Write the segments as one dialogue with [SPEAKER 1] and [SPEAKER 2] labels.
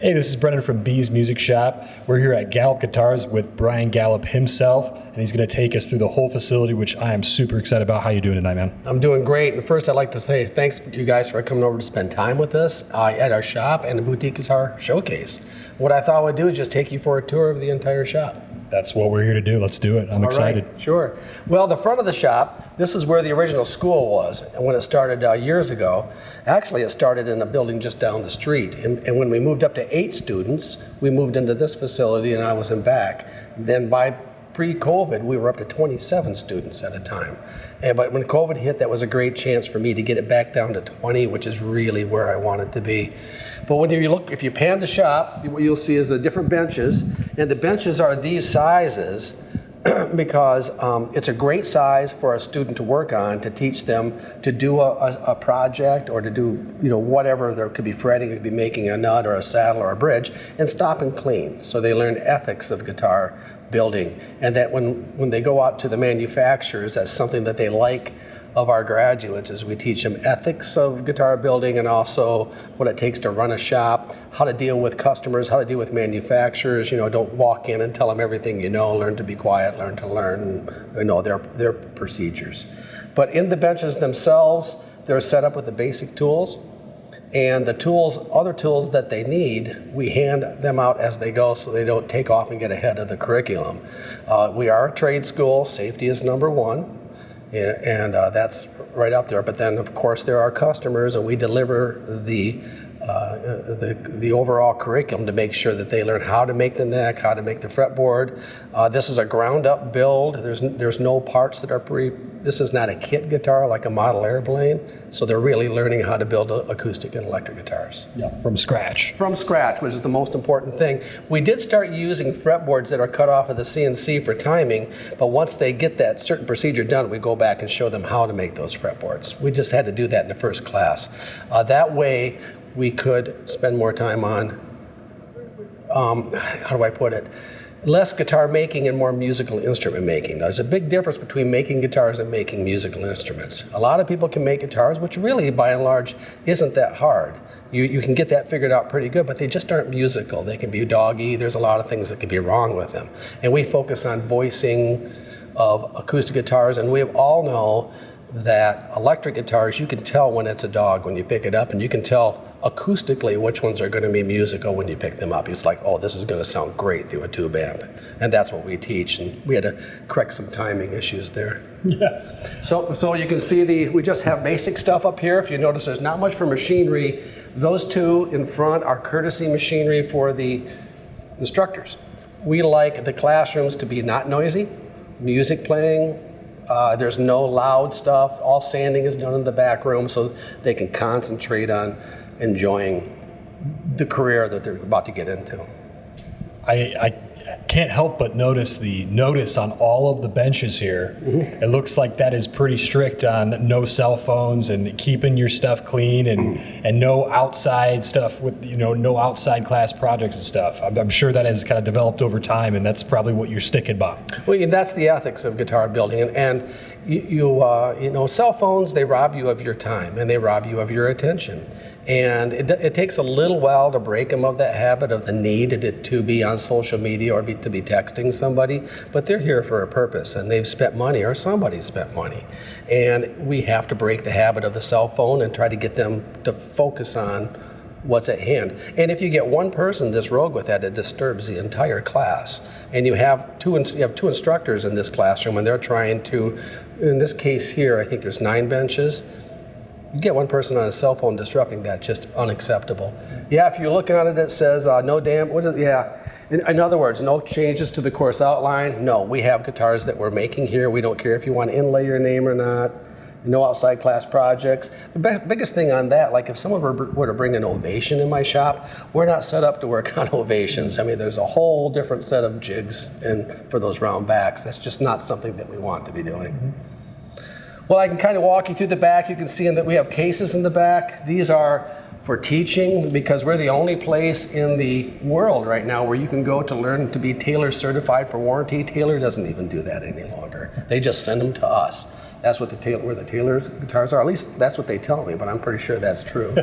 [SPEAKER 1] Hey, this is Brendan from B's Music Shop. We're here at Galloup Guitars with Bryan Galloup himself, and he's going to take us through the whole facility, which I am super excited about. How you doing tonight, man?
[SPEAKER 2] I'm doing great. And first, I'd like to say thanks to you guys for coming over to spend time with us at our shop and the Boutique Guitar Showcase. What I thought I would do is just take you for a tour of the entire shop.
[SPEAKER 1] That's what we're here to do. Let's do it. I'm excited.
[SPEAKER 2] Right, sure. Well, the front of the shop, this is where the original school was. And when it started years ago, actually it started in a building just down the street. And when we moved up to 8 students, we moved into this facility and I was in back. Then by pre-COVID, we were up to 27 students at a time. But when COVID hit, that was a great chance for me to get it back down to 20, which is really where I want it to be. But when you look, if you pan the shop, what you'll see is the different benches, and the benches are these sizes because it's a great size for a student to work on, to teach them to do a project or to do whatever. There could be fretting, it could be making a nut or a saddle or a bridge, and stop and clean. So they learn ethics of guitar building, and that when they go out to the manufacturers, that's something that they like of our graduates, is we teach them ethics of guitar building and also what it takes to run a shop, how to deal with customers, how to deal with manufacturers. Don't walk in and tell them everything learn to be quiet, learn to learn, their procedures. But in the benches themselves, they're set up with the basic tools, and the tools, other tools that they need, we hand them out as they go so they don't take off and get ahead of the curriculum. We are a trade school, safety is number one. And that's right up there. But then, of course, there are customers, and we deliver the overall curriculum to make sure that they learn how to make the neck, how to make the fretboard. This is a ground-up build. There's no parts that are This is not a kit guitar like a model airplane. So they're really learning how to build acoustic and electric guitars.
[SPEAKER 1] Yeah, from scratch.
[SPEAKER 2] From scratch, which is the most important thing. We did start using fretboards that are cut off of the CNC for timing, but once they get that certain procedure done, we go back and show them how to make those fretboards. We just had to do that in the first class. That way, we could spend more time on, how do I put it? Less guitar making and more musical instrument making. There's a big difference between making guitars and making musical instruments. A lot of people can make guitars, which really, by and large, isn't that hard. You can get that figured out pretty good, but they just aren't musical. They can be doggy. There's a lot of things that can be wrong with them. And we focus on voicing of acoustic guitars, and we all know that electric guitars, you can tell when it's a dog when you pick it up, and you can tell acoustically which ones are going to be musical when you pick them up. It's like, oh, this is going to sound great through a tube amp. And that's what we teach, and we had to correct some timing issues there.
[SPEAKER 1] Yeah.
[SPEAKER 2] So you can see we just have basic stuff up here. If you notice, there's not much for machinery. Those two in front are courtesy machinery for the instructors. We like the classrooms to be not noisy, music playing. There's no loud stuff. All sanding is done in the back room so they can concentrate on enjoying the career that they're about to get into.
[SPEAKER 1] I can't help but notice the notice on all of the benches here. Mm-hmm. It looks like that is pretty strict on no cell phones and keeping your stuff clean and no outside stuff with no outside class projects and stuff. I'm sure that has kind of developed over time, and that's probably what you're sticking by.
[SPEAKER 2] Well, that's the ethics of guitar building, and cell phones, they rob you of your time and they rob you of your attention. And it takes a little while to break them of that habit of the need to be on social media or to be texting somebody, but they're here for a purpose, and they've spent money, or somebody spent money. And we have to break the habit of the cell phone and try to get them to focus on what's at hand. And if you get one person this rogue with that, it disturbs the entire class. And you have two instructors in this classroom, and they're trying to, in this case here, I think there's 9 benches. You get one person on a cell phone disrupting that, just unacceptable. Yeah, if you look at it, it says in other words, no changes to the course outline. No, we have guitars that we're making here. We don't care if you want to inlay your name or not. No outside class projects. The biggest thing on that, like if someone were to bring an Ovation in my shop, we're not set up to work on Ovations. I mean, there's a whole different set of jigs for those round backs. That's just not something that we want to be doing. Mm-hmm. Well, I can kind of walk you through the back. You can see that we have cases in the back. These are for teaching, because we're the only place in the world right now where you can go to learn to be Taylor certified for warranty. Taylor doesn't even do that any longer. They just send them to us. That's what where the Taylor's guitars are. At least that's what they tell me, but I'm pretty sure that's true.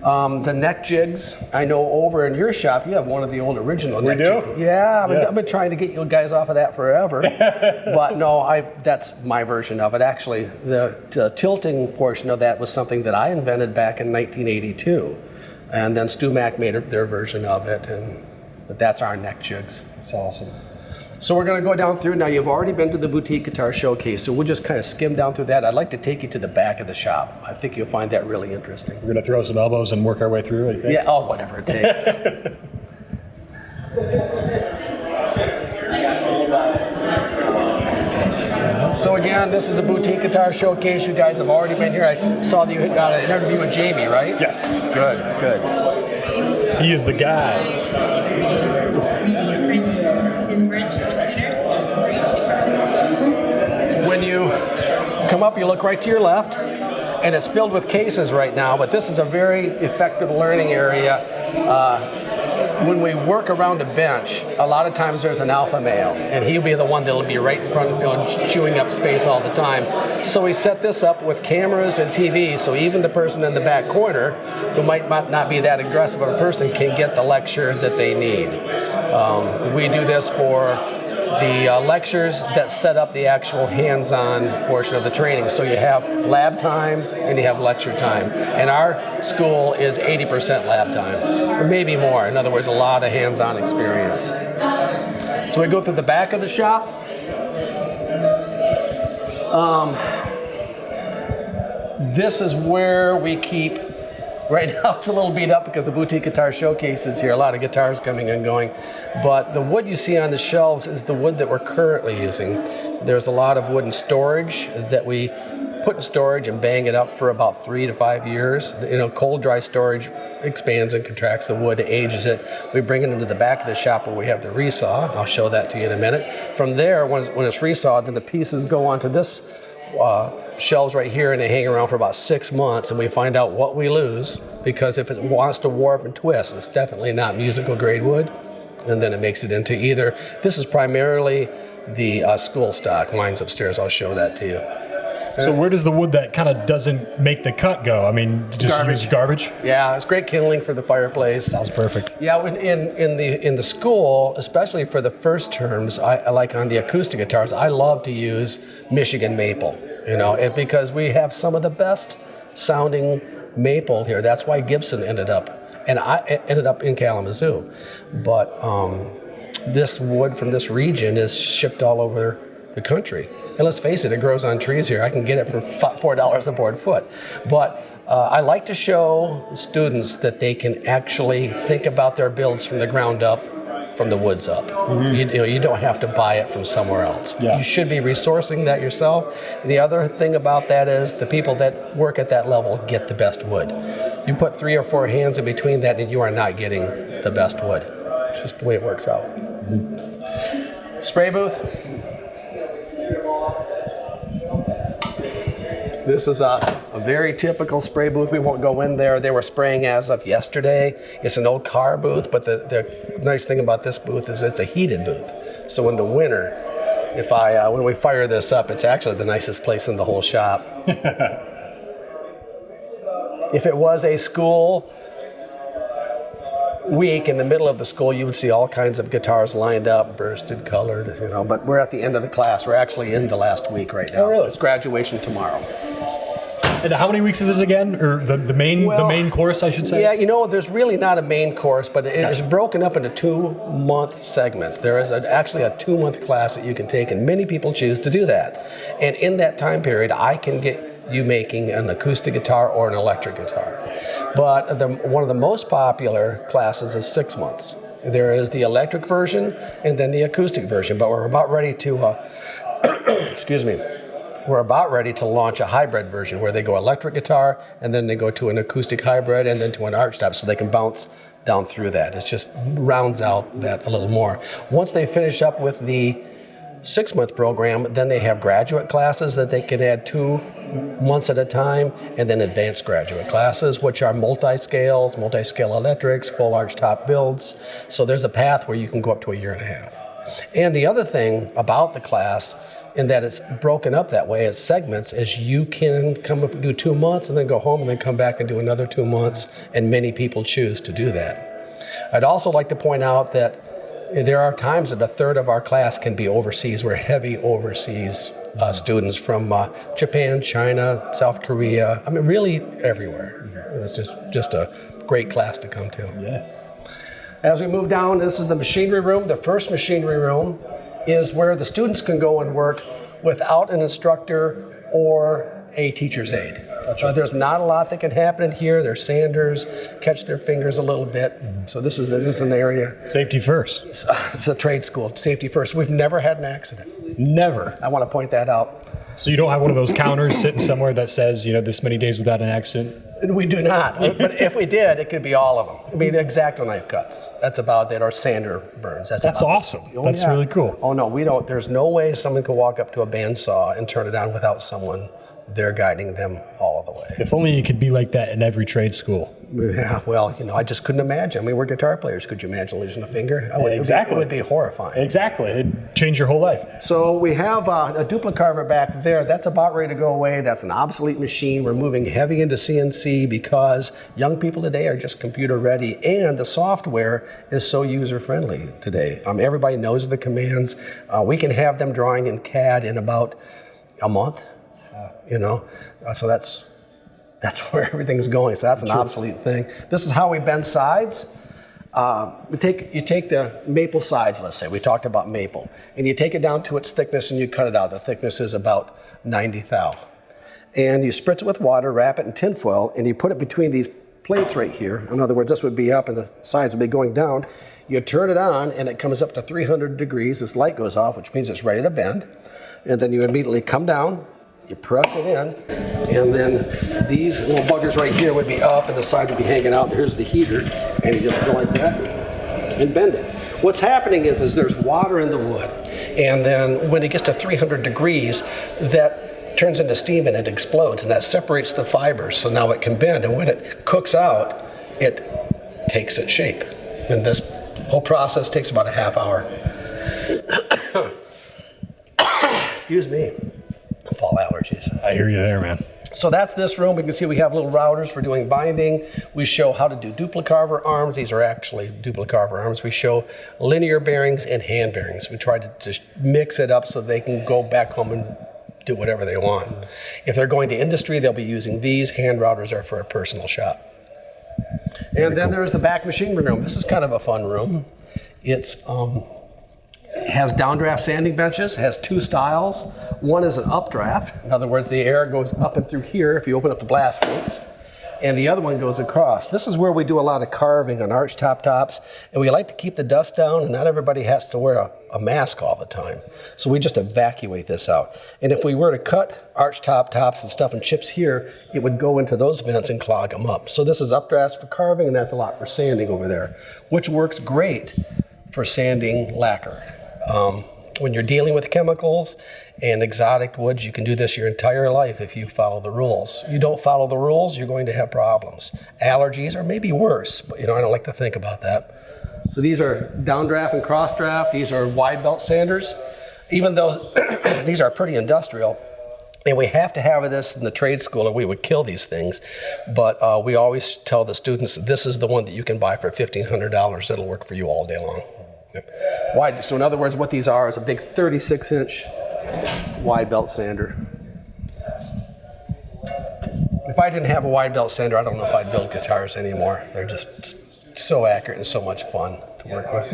[SPEAKER 2] The neck jigs, I know over in your shop, you have one of the old original neck
[SPEAKER 1] do?
[SPEAKER 2] jigs. Yeah, I've been trying to get you guys off of that forever. But no, that's my version of it. Actually, the tilting portion of that was something that I invented back in 1982. And then Stu Mack made their version of it. But that's our neck jigs.
[SPEAKER 1] That's awesome.
[SPEAKER 2] So we're going to go down through. Now, you've already been to the Boutique Guitar Showcase, so we'll just kind of skim down through that. I'd like to take you to the back of the shop. I think you'll find that really interesting.
[SPEAKER 1] We're going to throw some elbows and work our way through it.
[SPEAKER 2] Yeah, oh, whatever it takes. So again, this is a Boutique Guitar Showcase. You guys have already been here. I saw that you got an interview with Jamie, right?
[SPEAKER 1] Yes.
[SPEAKER 2] Good.
[SPEAKER 1] He is the guy.
[SPEAKER 2] When you come up, you look right to your left, and it's filled with cases right now, but this is a very effective learning area. When we work around a bench, a lot of times there's an alpha male, and he'll be the one that'll be right in front of chewing up space all the time. So we set this up with cameras and TVs, so even the person in the back corner, who might not be that aggressive of a person, can get the lecture that they need. We do this for the lectures that set up the actual hands-on portion of the training. So you have lab time and you have lecture time. And our school is 80% lab time, or maybe more. In other words, a lot of hands-on experience. So we go through the back of the shop. This is where we keep. Right now it's a little beat up because the Boutique Guitar Showcase is here. A lot of guitars coming and going. But the wood you see on the shelves is the wood that we're currently using. There's a lot of wooden storage that we put in storage and bang it up for about 3 to 5 years. Cold dry storage expands and contracts the wood, ages it. We bring it into the back of the shop where we have the resaw. I'll show that to you in a minute. From there, when it's resawed, then the pieces go onto this shelves right here, and they hang around for about 6 months, and we find out what we lose, because if it wants to warp and twist, it's definitely not musical grade wood, and then it makes it into either. This is primarily the school stock. Mine's upstairs. I'll show that to you.
[SPEAKER 1] So where does the wood that kind of doesn't make the cut go? I mean, just use garbage?
[SPEAKER 2] Yeah, it's great kindling for the fireplace.
[SPEAKER 1] Sounds perfect.
[SPEAKER 2] Yeah, in the school, especially for the first terms, I like on the acoustic guitars, I love to use Michigan maple. Because we have some of the best sounding maple here. That's why Gibson ended up in Kalamazoo. But this wood from this region is shipped all over the country. And let's face it grows on trees here. I can get it for $4 a board foot. But I like to show students that they can actually think about their builds from the ground up, from the woods up. Mm-hmm. You don't have to buy it from somewhere else. Yeah. You should be resourcing that yourself. The other thing about that is the people that work at that level get the best wood. You put 3 or 4 hands in between that and you are not getting the best wood. Just the way it works out. Mm-hmm. Spray booth. This is a very typical spray booth. We won't go in there. They were spraying as of yesterday. It's an old car booth, but the nice thing about this booth is it's a heated booth. So in the winter, when we fire this up, it's actually the nicest place in the whole shop. If it was a school week in the middle of the school, you would see all kinds of guitars lined up, bursted, colored, but we're at the end of the class. We're actually in the last week right now.
[SPEAKER 1] Oh, really?
[SPEAKER 2] It's graduation tomorrow.
[SPEAKER 1] And how many weeks is it again? Or the main course, I should say?
[SPEAKER 2] Yeah, there's really not a main course, but it is broken up into 2-month segments. There is actually a 2-month class that you can take, and many people choose to do that. And in that time period, I can get you making an acoustic guitar or an electric guitar. But one of the most popular classes is 6 months. There is the electric version and then the acoustic version, but we're about ready to, excuse me, we're about ready to launch a hybrid version where they go electric guitar and then they go to an acoustic hybrid and then to an arch top so they can bounce down through that. It just rounds out that a little more. Once they finish up with the 6-month program, then they have graduate classes that they can add 2 months at a time, and then advanced graduate classes, which are multi-scale electrics, full arch top builds. So there's a path where you can go up to 1.5 years. And the other thing about the class in that it's broken up that way as segments, as you can come up and do 2 months and then go home and then come back and do another 2 months, and many people choose to do that. I'd also like to point out that there are times that a third of our class can be overseas. We're heavy overseas students from Japan, China, South Korea. I mean, really everywhere. It's just a great class to come to.
[SPEAKER 1] Yeah.
[SPEAKER 2] As we move down, this is the machinery room. The first machinery room is where the students can go and work without an instructor or a teacher's aide. There's not a lot that can happen in here. There's sanders, catch their fingers a little bit. So this is an area.
[SPEAKER 1] Safety first.
[SPEAKER 2] It's a trade school, safety first. We've never had an accident.
[SPEAKER 1] Never.
[SPEAKER 2] I want to point that out.
[SPEAKER 1] So you don't have one of those counters sitting somewhere that says, this many days without an accident?
[SPEAKER 2] We do not. But if we did, it could be all of them. I mean, X-Acto knife cuts. That's about it. Or sander burns. That's
[SPEAKER 1] awesome. That's really cool.
[SPEAKER 2] Oh, no, we don't. There's no way someone can walk up to a bandsaw and turn it on without someone there guiding them all the way.
[SPEAKER 1] If only you could be like that in every trade school.
[SPEAKER 2] Yeah, well, I just couldn't imagine. I mean, we're guitar players. Could you imagine losing a finger?
[SPEAKER 1] Exactly.
[SPEAKER 2] It would be horrifying.
[SPEAKER 1] Exactly. It'd change your whole life.
[SPEAKER 2] So we have a duplicarver back there. That's about ready to go away. That's an obsolete machine. We're moving heavy into CNC because young people today are just computer ready, and the software is so user-friendly today. Everybody knows the commands. We can have them drawing in CAD in about a month. So that's where everything's going. So that's an obsolete thing. This is how we bend sides. You take the maple sides, let's say. We talked about maple. And you take it down to its thickness and you cut it out. The thickness is about 90 thou. And you spritz it with water, wrap it in tin foil, and you put it between these plates right here. In other words, this would be up and the sides would be going down. You turn it on and it comes up to 300 degrees. This light goes off, which means it's ready to bend. And then you immediately come down. You press it in, and then these little buggers right here would be up and the side would be hanging out. Here's the heater, and you just go like that and bend it. What's happening is there's water in the wood, and then when it gets to 300 degrees, that turns into steam and it explodes, and that separates the fibers, so now it can bend, and when it cooks out, it takes its shape. And this whole process takes about a half hour. Excuse me. Fall allergies.
[SPEAKER 1] I hear you there, man.
[SPEAKER 2] So that's this room. We can see we have little routers for doing binding. We show how to do duplicarver arms. These are actually duplicarver arms. We show linear bearings and hand bearings. We try to just mix it up so they can go back home and do whatever they want. If they're going to industry, they'll be using these. Hand routers are for a personal shop. And then there's the back machinery room. This is kind of a fun room. It has downdraft sanding benches, has two styles. One is an updraft. In other words, the air goes up and through here if you open up the blast gates. And the other one goes across. This is where we do a lot of carving on arch top tops. And we like to keep the dust down, and not everybody has to wear a mask all the time. So we just evacuate this out. And if we were to cut arch top tops and stuff and chips here, it would go into those vents and clog them up. So this is updrafts for carving, and that's a lot for sanding over there, which works great for sanding lacquer. When you're dealing with chemicals and exotic woods, you can do this your entire life if you follow the rules. You don't follow the rules, you're going to have problems. Allergies are maybe worse, but I don't like to think about that. So these are downdraft and crossdraft. These are wide belt sanders. Even though these are pretty industrial, and we have to have this in the trade school or we would kill these things. But we always tell the students, this is the one that you can buy for $1,500. That'll work for you all day long. Wide. So in other words, what these are is a big 36-inch wide belt sander. If I didn't have a wide belt sander, I don't know if I'd build guitars anymore. They're just so accurate and so much fun to work with.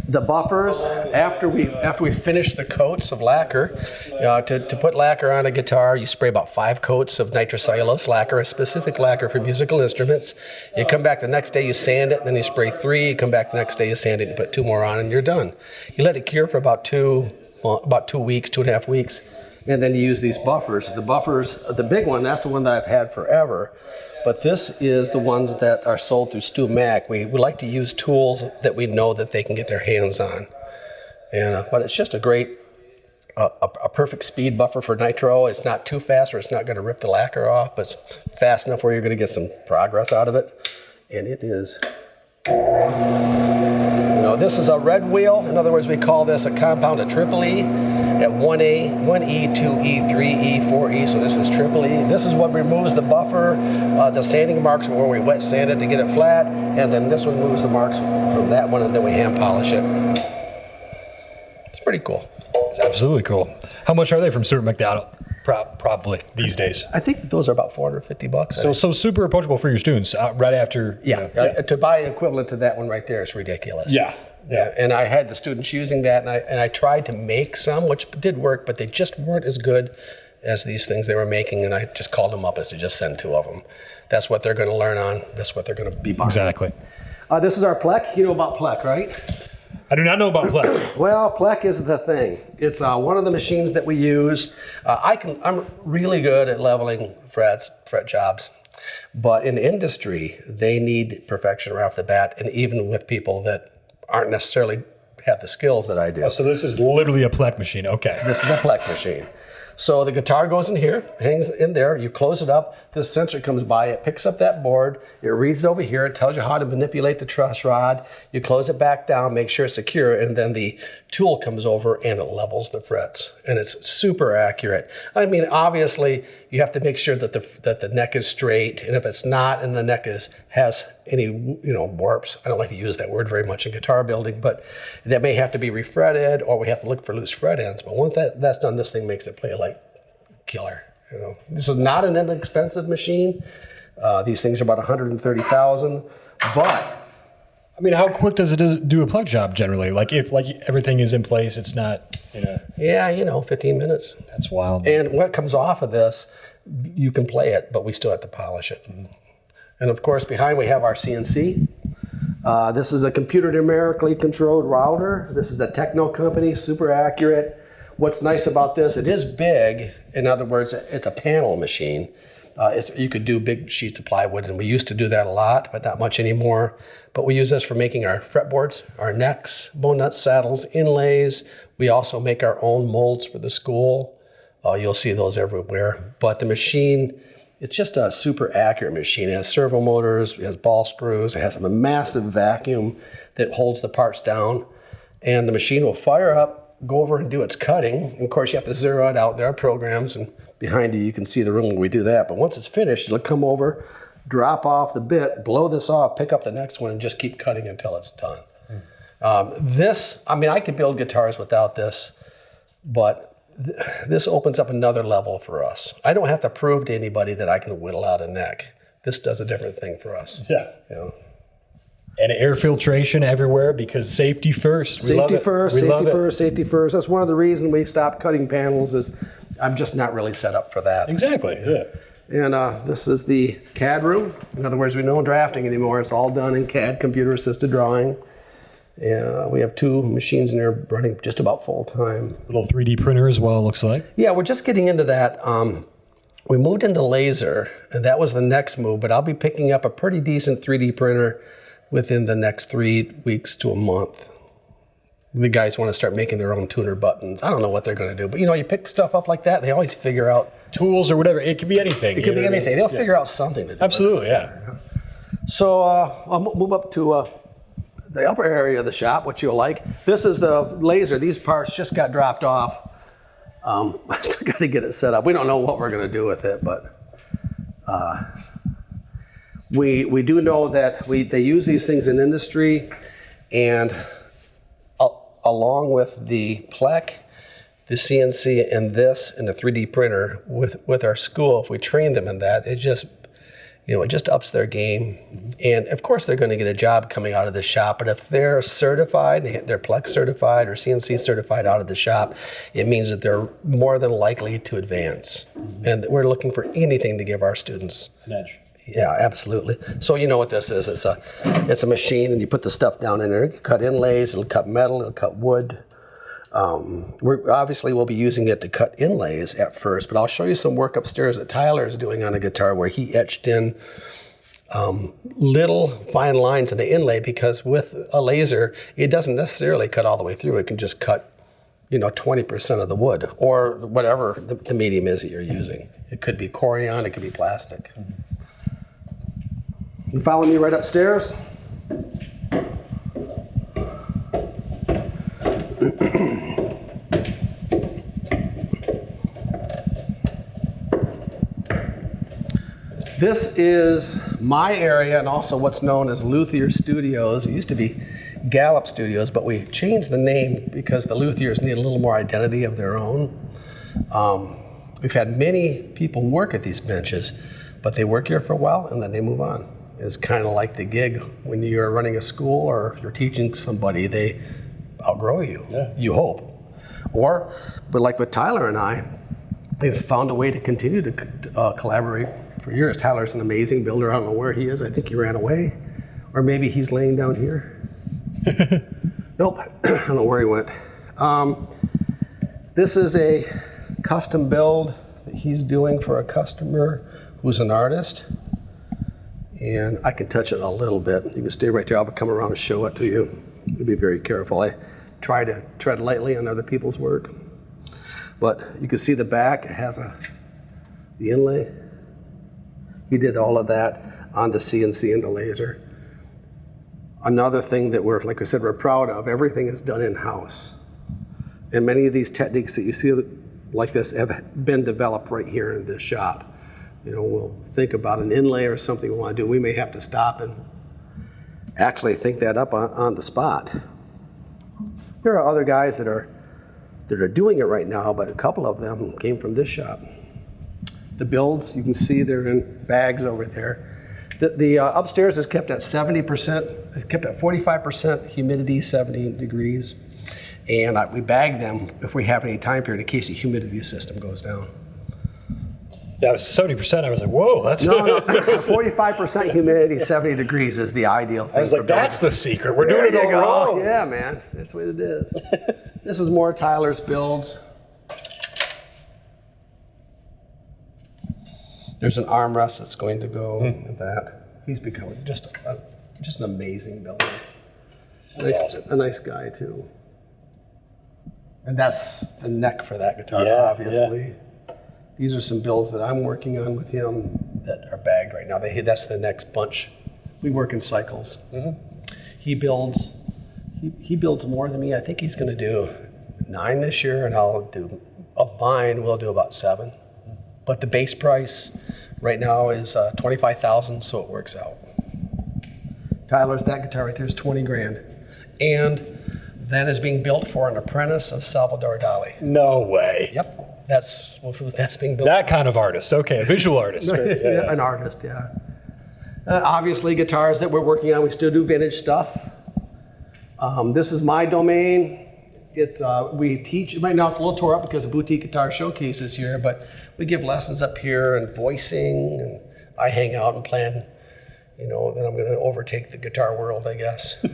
[SPEAKER 2] The buffers, after we finish the coats of lacquer, to put lacquer on a guitar, you spray about 5 coats of nitrocellulose lacquer, a specific lacquer for musical instruments. You come back the next day, you sand it, then you spray 3. You come back the next day, you sand it, and put 2 more on, and you're done. You let it cure for about 2 weeks, 2.5 weeks, and then you use these buffers. The buffers, the big one, that's the one that I've had forever. But this is the ones that are sold through Stu Mac. We like to use tools that we know that they can get their hands on. But it's just a great, a perfect speed buffer for nitro. It's not too fast or it's not going to rip the lacquer off, but it's fast enough where you're going to get some progress out of it. And it is You know, this is a red wheel. In other words, we call this a compound of triple E at 1A, 1E, 2E, 3E, 4E. So this is triple E. This is what removes the buffer, the sanding marks where we wet sand it to get it flat. And then this one moves the marks from that one, and then we hand polish it. It's pretty cool.
[SPEAKER 1] It's absolutely cool. How much are they from Stuart McDonald? Probably these days.
[SPEAKER 2] I think those are about $450.
[SPEAKER 1] So super approachable for your students right after.
[SPEAKER 2] To buy equivalent to that one right there is ridiculous.
[SPEAKER 1] Yeah.
[SPEAKER 2] And I had the students using that, and I tried to make some, which did work, but they just weren't as good as these things they were making, and I just called them up and said, just send 2 of them. That's what they're going to learn on. That's what they're going to be buying.
[SPEAKER 1] Exactly.
[SPEAKER 2] This is our Plek. You know about Plek, right?
[SPEAKER 1] I do not know about Plek.
[SPEAKER 2] Well, Plek is the thing. It's one of the machines that we use. I'm really good at leveling fret jobs, but in industry, they need perfection right off the bat, and even with people that aren't necessarily have the skills that I do.
[SPEAKER 1] Oh, so this is literally a Plek machine. Okay.
[SPEAKER 2] This is a Plek machine. So the guitar goes in here, hangs in there, you close it up, this sensor comes by, it picks up that board, it reads it over here, it tells you how to manipulate the truss rod, you close it back down, make sure it's secure, and then the tool comes over and it levels the frets. And it's super accurate. I mean, obviously, you have to make sure that the neck is straight, and if it's not and the neck has any warps, I don't like to use that word very much in guitar building, but that may have to be refretted, or we have to look for loose fret ends. But once that's done, this thing makes it play like killer. This is not an inexpensive machine. These things are about $130,000, but
[SPEAKER 1] I mean, how quick does it do a plug job generally? Like if everything is in place, it's not.
[SPEAKER 2] Yeah, 15 minutes.
[SPEAKER 1] That's wild.
[SPEAKER 2] And what comes off of this, you can play it, but we still have to polish it. And of course, behind we have our CNC. This is a computer numerically controlled router. This is a Techno company, super accurate. What's nice about this, it is big. In other words, it's a panel machine. You could do big sheets of plywood, and we used to do that a lot, but not much anymore. But we use this for making our fretboards, our necks, bone nut saddles, inlays. We also make our own molds for the school. You'll see those everywhere. But the machine, it's just a super accurate machine. It has servo motors, it has ball screws, it has a massive vacuum that holds the parts down. And the machine will fire up, go over and do its cutting. And of course, you have to zero it out. There are programs, and behind you can see the room where we do that. But once it's finished, it'll come over, drop off the bit, blow this off, pick up the next one, and just keep cutting until it's done. I could build guitars without this, but this opens up another level for us. I don't have to prove to anybody that I can whittle out a neck. This does a different thing for us.
[SPEAKER 1] Yeah. And air filtration everywhere, because safety first.
[SPEAKER 2] Safety first. That's one of the reasons we stopped cutting panels, is I'm just not really set up for that.
[SPEAKER 1] Exactly, yeah.
[SPEAKER 2] And this is the CAD room. In other words, we don't drafting anymore. It's all done in CAD, computer-assisted drawing. Yeah, we have 2 machines in there running just about full time.
[SPEAKER 1] Little 3D printer as well, looks like.
[SPEAKER 2] Yeah, we're just getting into that. We moved into laser, and that was the next move, but I'll be picking up a pretty decent 3D printer within the next 3 weeks to a month. The guys want to start making their own tuner buttons. I don't know what they're going to do, but you pick stuff up like that, they always figure out
[SPEAKER 1] tools or whatever. It could be anything.
[SPEAKER 2] It could be anything. They'll figure out something to do.
[SPEAKER 1] Absolutely, yeah.
[SPEAKER 2] So I'll move up to the upper area of the shop, which you'll like. This is the laser. These parts just got dropped off. I still got to get it set up. We don't know what we're going to do with it, but we do know that they use these things in industry, and along with the Plek, the CNC, and this, and the 3D printer with our school, if we train them in that, it just ups their game. And of course, they're going to get a job coming out of the shop. But if they're certified, they're Plek certified or CNC certified out of the shop, it means that they're more than likely to advance. And we're looking for anything to give our students
[SPEAKER 1] an edge.
[SPEAKER 2] Yeah, absolutely. So you know what this is. It's a machine, and you put the stuff down in there. You cut inlays, it'll cut metal, it'll cut wood. We'll be using it to cut inlays at first, but I'll show you some work upstairs that Tyler is doing on a guitar where he etched in little fine lines in the inlay, because with a laser, it doesn't necessarily cut all the way through. It can just cut 20% of the wood, or whatever the medium is that you're using. It could be Corian, it could be plastic. You follow me right upstairs. This is my area and also what's known as Luthier Studios. It used to be Galloup Studios, but we changed the name because the Luthiers need a little more identity of their own. We've had many people work at these benches, but they work here for a while and then they move on. It's kind of like the gig when you're running a school or if you're teaching somebody, they outgrow you, you hope. But like with Tyler and I, we've found a way to continue to collaborate for years. Tyler's an amazing builder. I don't know where he is. I think he ran away. Or maybe he's laying down here. Nope, I don't know where he went. This is a custom build that he's doing for a customer who's an artist. And I can touch it a little bit. You can stay right there. I'll come around and show it to you. Be very careful. I try to tread lightly on other people's work. But you can see the back. It has the inlay. He did all of that on the CNC and the laser. Another thing that we're, like I said, we're proud of, everything is done in-house. And many of these techniques that you see like this have been developed right here in this shop. You know, we'll think about an inlay or something we want to do. We may have to stop and actually think that up on the spot. There are other guys that are doing it right now, but a couple of them came from this shop. The builds, you can see they're in bags over there. The upstairs is kept at 70%, it's kept at 45% humidity, 70 degrees. And we bag them if we have any time period in case the humidity system goes down.
[SPEAKER 1] Yeah, it was 70%. I was like, whoa, that's...
[SPEAKER 2] No, 45% humidity, 70 degrees is the ideal thing.
[SPEAKER 1] I was like, that's the secret. We're doing it all wrong.
[SPEAKER 2] Yeah, man, that's what it is. This is more Tyler's builds. There's an armrest that's going to go with that. He's becoming just an amazing builder. A nice guy, too. And that's the neck for that guitar, obviously. Yeah. These are some builds that I'm working on with him that are bagged right now. That's the next bunch. We work in cycles. He builds more than me. I think he's going to do 9 this year, and I'll do, of mine, we'll do about 7. But the base price right now is $25,000, so it works out. Tyler's, that guitar right there is 20 grand. And that is being built for an apprentice of Salvador Dali.
[SPEAKER 1] No way.
[SPEAKER 2] Yep, that's being built.
[SPEAKER 1] That kind of artist, okay, a visual artist.
[SPEAKER 2] Yeah, an artist, yeah. Obviously, guitars that we're working on, we still do vintage stuff. This is my domain. It's we teach, right now it's a little tore up because the Boutique Guitar Showcase is here, but we give lessons up here and voicing, and I hang out and plan, you know, that I'm going to overtake the guitar world, I guess.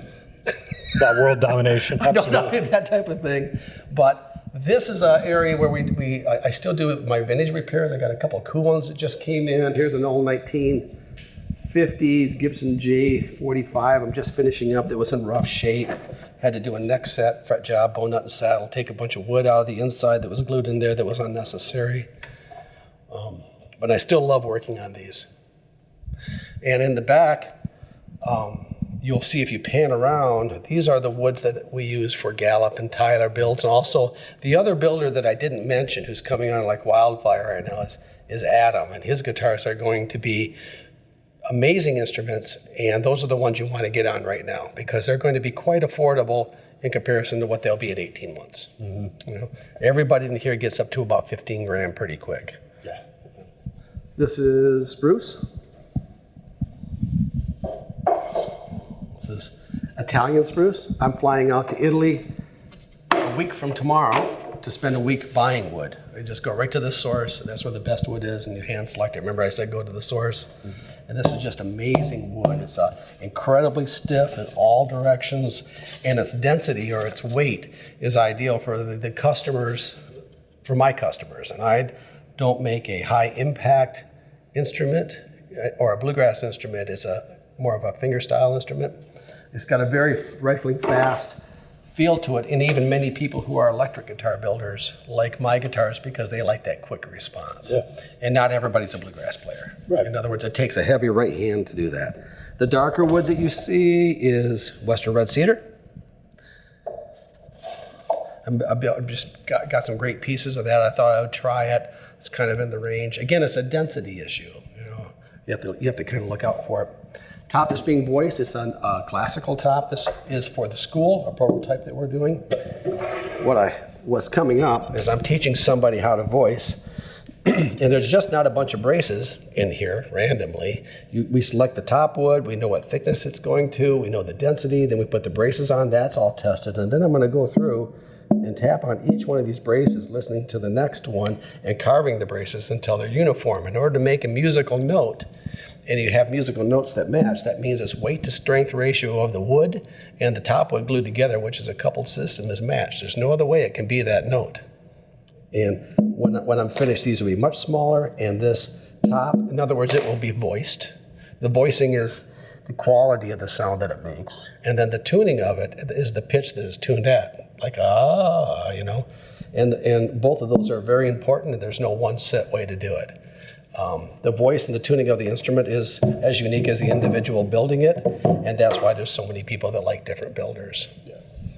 [SPEAKER 1] That world domination, absolutely.
[SPEAKER 2] That type of thing. But this is an area where I still do my vintage repairs. I got a couple of cool ones that just came in. Here's an old 1950s Gibson J45 I'm just finishing up that was in rough shape. Had to do a neck set, fret job, bone nut and saddle, take a bunch of wood out of the inside that was glued in there that was unnecessary. But I still love working on these. And in the back, you'll see if you pan around, these are the woods that we use for Galloup and Tyler builds. And also, the other builder that I didn't mention who's coming on like wildfire right now is Adam. And his guitars are going to be amazing instruments, and those are the ones you want to get on right now because they're going to be quite affordable in comparison to what they'll be in 18 months. You know, everybody in here gets up to about 15 grand pretty quick.
[SPEAKER 1] Yeah.
[SPEAKER 2] This is spruce. This is Italian spruce. I'm flying out to Italy a week from tomorrow to spend a week buying wood. I just go right to the source, and that's where the best wood is, and you hand select it. Remember I said go to the source? And this is just amazing wood. It's incredibly stiff in all directions, and its density or its weight is ideal for the customers, for my customers. And I don't make a high impact instrument or a bluegrass instrument. It's more of a fingerstyle instrument. It's got a very rifling fast feel to it, and even many people who are electric guitar builders like my guitars because they like that quick response. Yeah. And not everybody's a bluegrass player. Right. In other words, it takes a heavy right hand to do that. The darker wood that you see is Western red cedar. I've just got some great pieces of that. I thought I would try it. It's kind of in the range. Again, it's a density issue. You know, You have to kind of look out for it. Top that's being voiced is a classical top. This is for the school, a prototype that we're doing. What's coming up is I'm teaching somebody how to voice, and there's just not a bunch of braces in here randomly. We select the top wood, we know what thickness it's going to, we know the density, then we put the braces on, that's all tested, and then I'm going to go through and tap on each one of these braces, listening to the next one, and carving the braces until they're uniform. In order to make a musical note, and you have musical notes that match, that means its weight to strength ratio of the wood and the top wood glued together, which is a coupled system, is matched. There's no other way it can be that note. And when I'm finished, these will be much smaller, and this top, in other words, it will be voiced. The voicing is the quality of the sound that it makes. And then the tuning of it is the pitch that is tuned at, like, you know. And both of those are very important, and there's no one set way to do it. The voice and the tuning of the instrument is as unique as the individual building it, and that's why there's so many people that like different builders.
[SPEAKER 1] Yeah.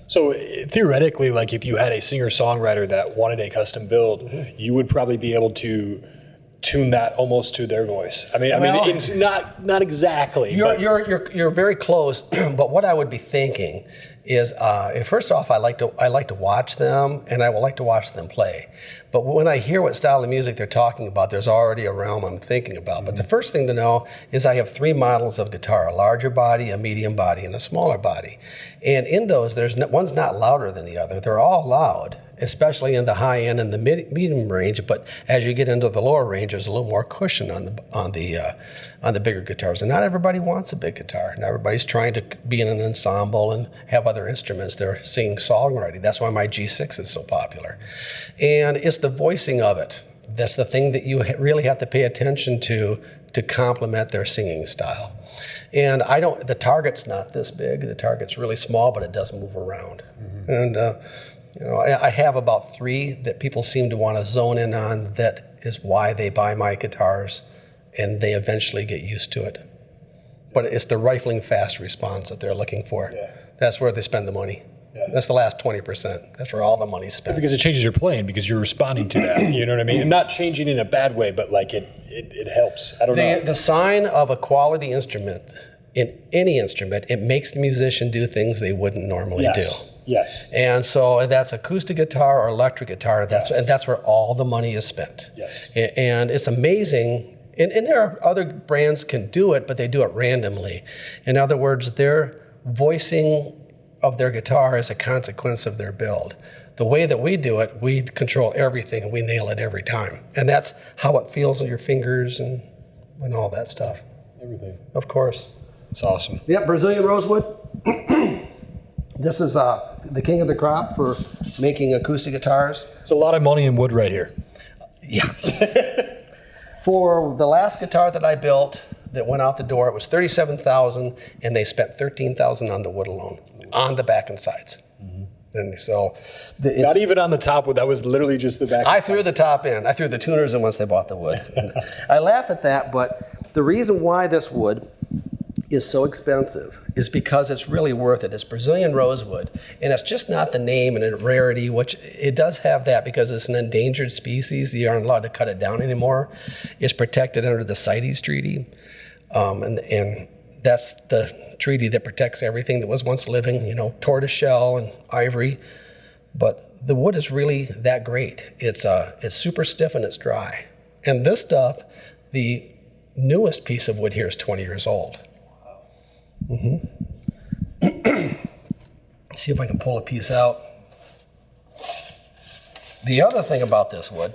[SPEAKER 1] So theoretically, like if you had a singer-songwriter that wanted a custom build, you would probably be able to tune that almost to their voice. I mean, it's not exactly.
[SPEAKER 2] You're very close, but what I would be thinking is, first off, I like to watch them, and I would like to watch them play. But when I hear what style of music they're talking about, there's already a realm I'm thinking about. But the first thing to know is I have 3 models of guitar: a larger body, a medium body, and a smaller body. And in those, one's not louder than the other. They're all loud, especially in the high end and the medium range. But as you get into the lower range, there's a little more cushion on the bigger guitars. And not everybody wants a big guitar. Not everybody's trying to be in an ensemble and have other instruments. They're singing songwriting. That's why my G6 is so popular. And it's the voicing of it. That's the thing that you really have to pay attention to complement their singing style. And the target's not this big. The target's really small, but it does move around. And I have about 3 that people seem to want to zone in on. That is why they buy my guitars, and they eventually get used to it. But it's the rifling fast response that they're looking for. Yeah. That's where they spend the money. Yeah. That's the last 20%. That's where all the money's spent.
[SPEAKER 1] Because it changes your playing, because you're responding to that. You know what I mean? And not changing in a bad way, but like it helps. I don't know.
[SPEAKER 2] The sign of a quality instrument, in any instrument, it makes the musician do things they wouldn't normally do.
[SPEAKER 1] Yes.
[SPEAKER 2] And so that's acoustic guitar or electric guitar. And that's where all the money is spent.
[SPEAKER 1] Yes.
[SPEAKER 2] And it's amazing. And there are other brands can do it, but they do it randomly. In other words, their voicing of their guitar is a consequence of their build. The way that we do it, we control everything, and we nail it every time. And that's how it feels in your fingers and all that stuff.
[SPEAKER 1] Everything.
[SPEAKER 2] Of course.
[SPEAKER 1] It's awesome.
[SPEAKER 2] Yep, Brazilian rosewood. This is the king of the crop for making acoustic guitars.
[SPEAKER 1] It's a lot of money in wood right here.
[SPEAKER 2] Yeah. For the last guitar that I built that went out the door, it was $37,000, and they spent $13,000 on the wood alone, on the back and sides. And so,
[SPEAKER 1] not even on the top wood. That was literally just the back.
[SPEAKER 2] I threw the top in. I threw the tuners in once they bought the wood. I laugh at that, but the reason why this wood is so expensive is because it's really worth it. It's Brazilian rosewood, and it's just not the name and a rarity, which it does have that because it's an endangered species. You aren't allowed to cut it down anymore. It's protected under the CITES Treaty, and that's the treaty that protects everything that was once living, tortoiseshell and ivory. But the wood is really that great. It's super stiff and it's dry. And this stuff, the newest piece of wood here is 20 years old. See if I can pull a piece out. The other thing about this wood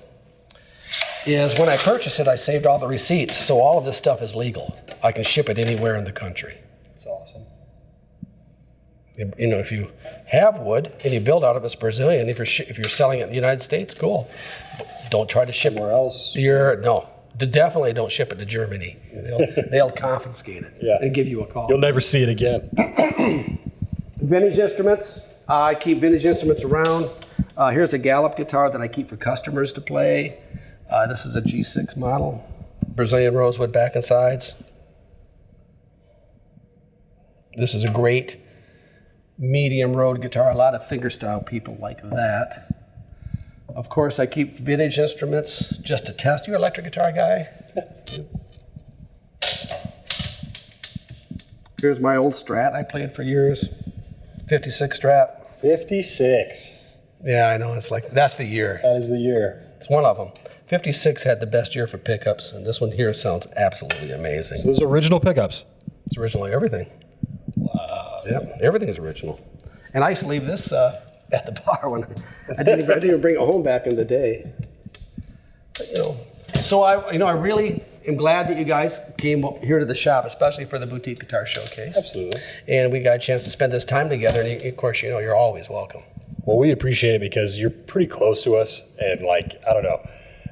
[SPEAKER 2] is when I purchased it, I saved all the receipts, so all of this stuff is legal. I can ship it anywhere in the country.
[SPEAKER 1] That's awesome.
[SPEAKER 2] If you have wood and you build out of it's Brazilian, if you're selling it in the United States, cool. Don't try to ship
[SPEAKER 1] somewhere else.
[SPEAKER 2] Definitely don't ship it to Germany. They'll confiscate it and give you a call.
[SPEAKER 1] You'll never see it again.
[SPEAKER 2] Vintage instruments. I keep vintage instruments around. Here's a Galloup guitar that I keep for customers to play. This is a G6 model. Brazilian rosewood back and sides. This is a great medium Rode guitar. A lot of fingerstyle people like that. Of course, I keep vintage instruments just to test. You an electric guitar guy? Here's my old Strat I played for years. 56 Strat.
[SPEAKER 1] 56.
[SPEAKER 2] Yeah, I know. It's like, that's the year.
[SPEAKER 1] That is the year.
[SPEAKER 2] It's one of them. 56 had the best year for pickups, and this one here sounds absolutely amazing.
[SPEAKER 1] So those original pickups.
[SPEAKER 2] It's originally everything.
[SPEAKER 1] Wow.
[SPEAKER 2] Yep, everything's original. And I used to leave this at the bar when I didn't even bring it home back in the day. But, so I really am glad that you guys came here to the shop, especially for the Boutique Guitar Showcase.
[SPEAKER 1] Absolutely.
[SPEAKER 2] And we got a chance to spend this time together. And of course, you're always welcome.
[SPEAKER 1] Well, we appreciate it because you're pretty close to us, and I don't know.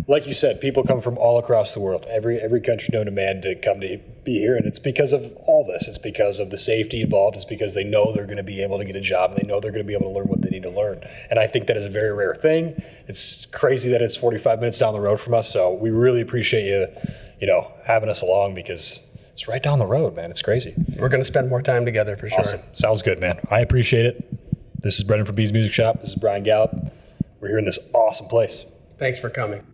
[SPEAKER 1] Like you said, people come from all across the world, every country known to man, to come to be here, and it's because of all this. It's because of the safety involved. It's because they know they're going to be able to get a job, and they know they're going to be able to learn what they need to learn. And I think that is a very rare thing. It's crazy that it's 45 minutes down the road from us, so we really appreciate you, having us along, because it's right down the road, man. It's crazy.
[SPEAKER 2] We're going to spend more time together for sure.
[SPEAKER 1] Awesome. Sounds good, man. I appreciate it. This is Brendan from Bees Music Shop. This is Bryan Galloup. We're here in this awesome place.
[SPEAKER 2] Thanks for coming.